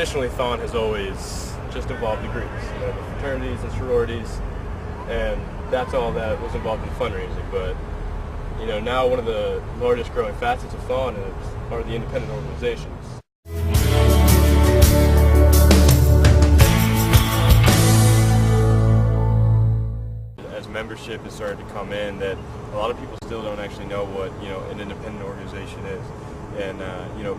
traditionally Thon has always just involved the Greeks, the fraternities and sororities, and that's all that was involved in fundraising. But now one of the largest growing facets of Thon are the independent organizations. As membership has started to come in, that a lot of people still don't actually know what an independent organization is. And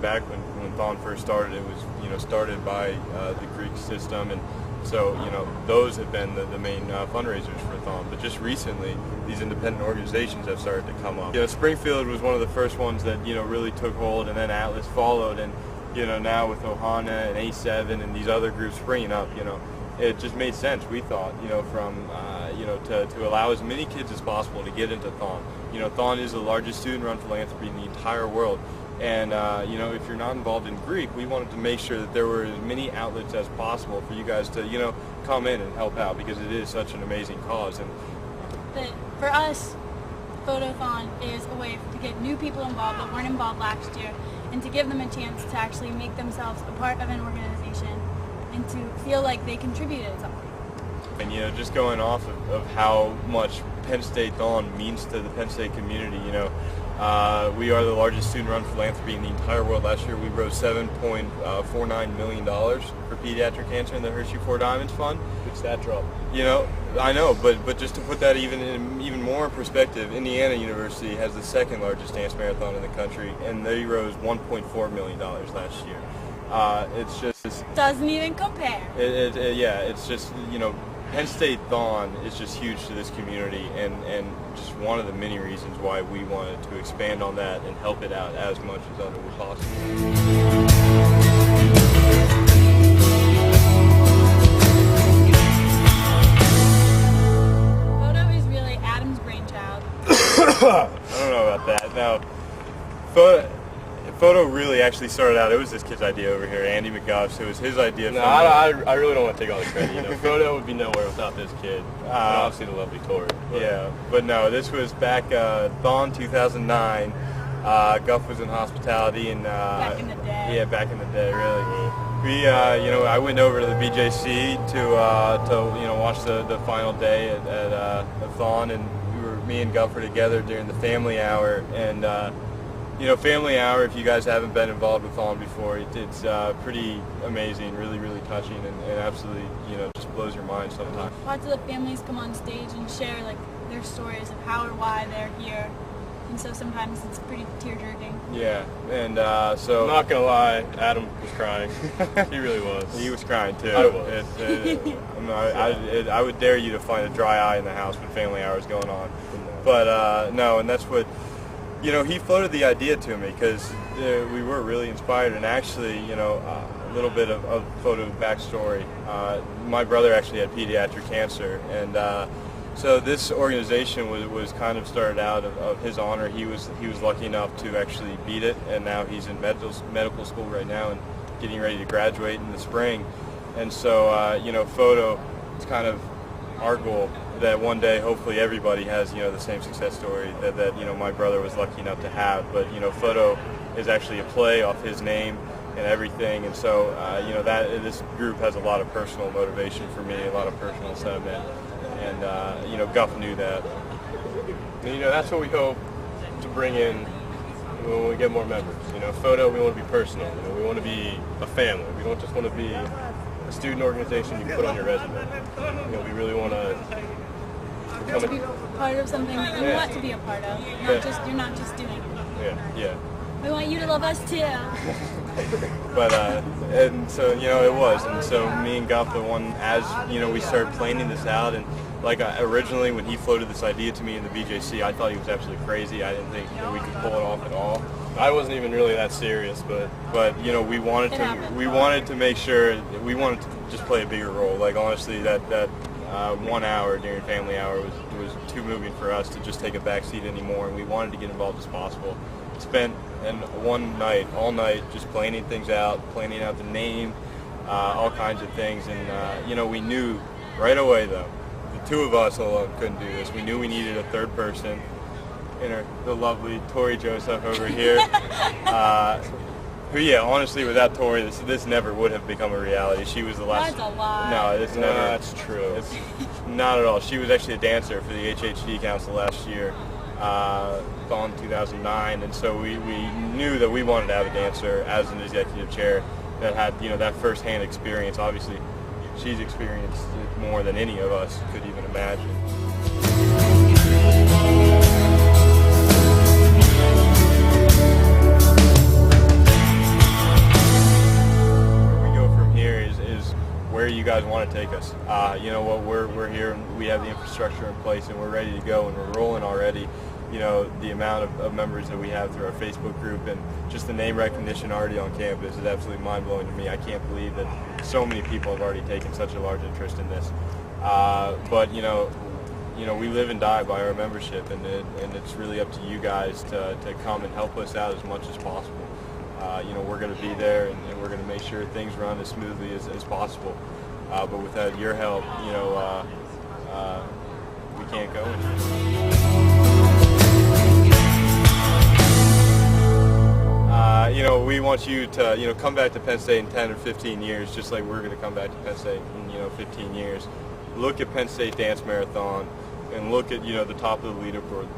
back when Thon first started, it was started by the Greek system, and so those have been the main fundraisers for Thon. But just recently, these independent organizations have started to come up. Springfield was one of the first ones that really took hold, and then Atlas followed, and now with Ohana and A7 and these other groups springing up, it just made sense. We thought, from to allow as many kids as possible to get into Thon. Thon is the largest student-run philanthropy in the entire world. And, if you're not involved in Greek, we wanted to make sure that there were as many outlets as possible for you guys to, come in and help out, because it is such an amazing cause. And for us, FOTO-Thon is a way to get new people involved that weren't involved last year, and to give them a chance to actually make themselves a part of an organization and to feel like they contributed something. And, just going off of how much Penn State Thon means to the Penn State community, we are the largest student-run philanthropy in the entire world. Last year we raised $7.49 million for pediatric cancer in the Hershey 4 Diamonds Fund. Good stat drop. I know, but just to put that even more in perspective, Indiana University has the second largest dance marathon in the country, and they rose $1.4 million last year. It's just doesn't even compare. It's just Penn State Thon is just huge to this community, and just one of the many reasons why we wanted to expand on that and help it out as much as utterly possible. FOTO is really Adam's brainchild. I don't know about that. Now, FOTO really actually started out, it was this kid's idea over here, Andy McGuff, so it was his idea. No, I really don't want to take all the credit. FOTO would be nowhere without this kid. And obviously the lovely Tori. But no, this was back Thon 2009. Guff was in hospitality, and back in the day. Yeah, back in the day, really. We, I went over to the BJC to watch the final day at Thon, and me and Guff were together during the family hour, and family hour, if you guys haven't been involved with Thon before, it's pretty amazing, really, really touching, and absolutely, just blows your mind sometimes. Lots of the families come on stage and share their stories of how or why they're here, and so sometimes it's pretty tear-jerking. Yeah, and so... I'm not gonna lie, Adam was crying. He really was. He was crying too. I was. I would dare you to find a dry eye in the house when family hour is going on. But no, and that's what... he floated the idea to me because we were really inspired, and actually, a little bit of FOTO backstory. My brother actually had pediatric cancer, and so this organization was kind of started out of his honor. He was lucky enough to actually beat it, and now he's in medical school right now and getting ready to graduate in the spring. And so, FOTO is kind of our goal, that one day hopefully everybody has the same success story that my brother was lucky enough to have. But FOTO is actually a play off his name and everything, and so that this group has a lot of personal motivation for me, a lot of personal sentiment, and Guff knew that. And that's what we hope to bring in when we get more members. FOTO, we want to be personal. We want to be a family. We don't just want to be a student organization you can put on your resume. We really want to be part of something that you want to be a part of. You're not just doing it. Yeah. We want you to love us too. But and so it was, and so me and Guff, the one as we started planning this out, and originally when he floated this idea to me in the BJC, I thought he was absolutely crazy. I didn't think that we could pull it off at all. I wasn't even really that serious, but we wanted to make sure we wanted to just play a bigger role. Honestly, that 1 hour during family hour was too moving for us to just take a back seat anymore, and we wanted to get involved as possible. Spent all night just planning things out, planning out the name, all kinds of things, and we knew right away though, the two of us alone couldn't do this. We knew we needed a third person, the lovely Tori Joseph over here. Yeah, honestly, without Tori, this never would have become a reality. She was the last. That's a lie. No, it's never. That's true. It's not at all. She was actually a dancer for the HHD Council last year, in 2009, and so we knew that we wanted to have a dancer as an executive chair that had that first-hand experience. Obviously, she's experienced it more than any of us could even imagine. Where you guys want to take us. You know what, we're here and we have the infrastructure in place and we're ready to go and we're rolling already. You know, the amount of members that we have through our Facebook group and just the name recognition already on campus is absolutely mind-blowing to me. I can't believe that so many people have already taken such a large interest in this. But you know, we live and die by our membership, and it's really up to you guys to come and help us out as much as possible. You know, we're going to be there, and we're going to make sure things run as smoothly as possible. But without your help, you know, we can't go anywhere. You know, we want you to, come back to Penn State in 10 or 15 years, just like we're going to come back to Penn State in, 15 years. Look at Penn State Dance Marathon and look at, the top of the leaderboard,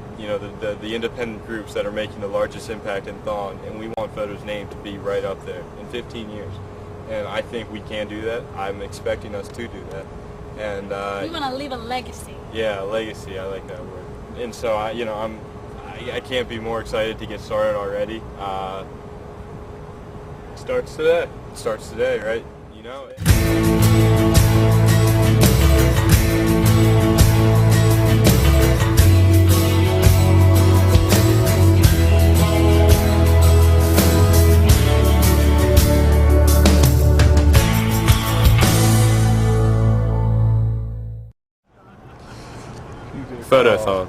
the independent groups that are making the largest impact in Thon, and we want FOTO's name to be right up there in 15 years. And I think we can do that. I'm expecting us to do that. And we want to leave a legacy. Yeah, a legacy. I like that word. And so, I can't be more excited to get started already. Starts today. It starts today, right? You know it. Photothon.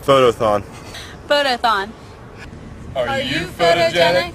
Photothon. Photothon. Are you photogenic?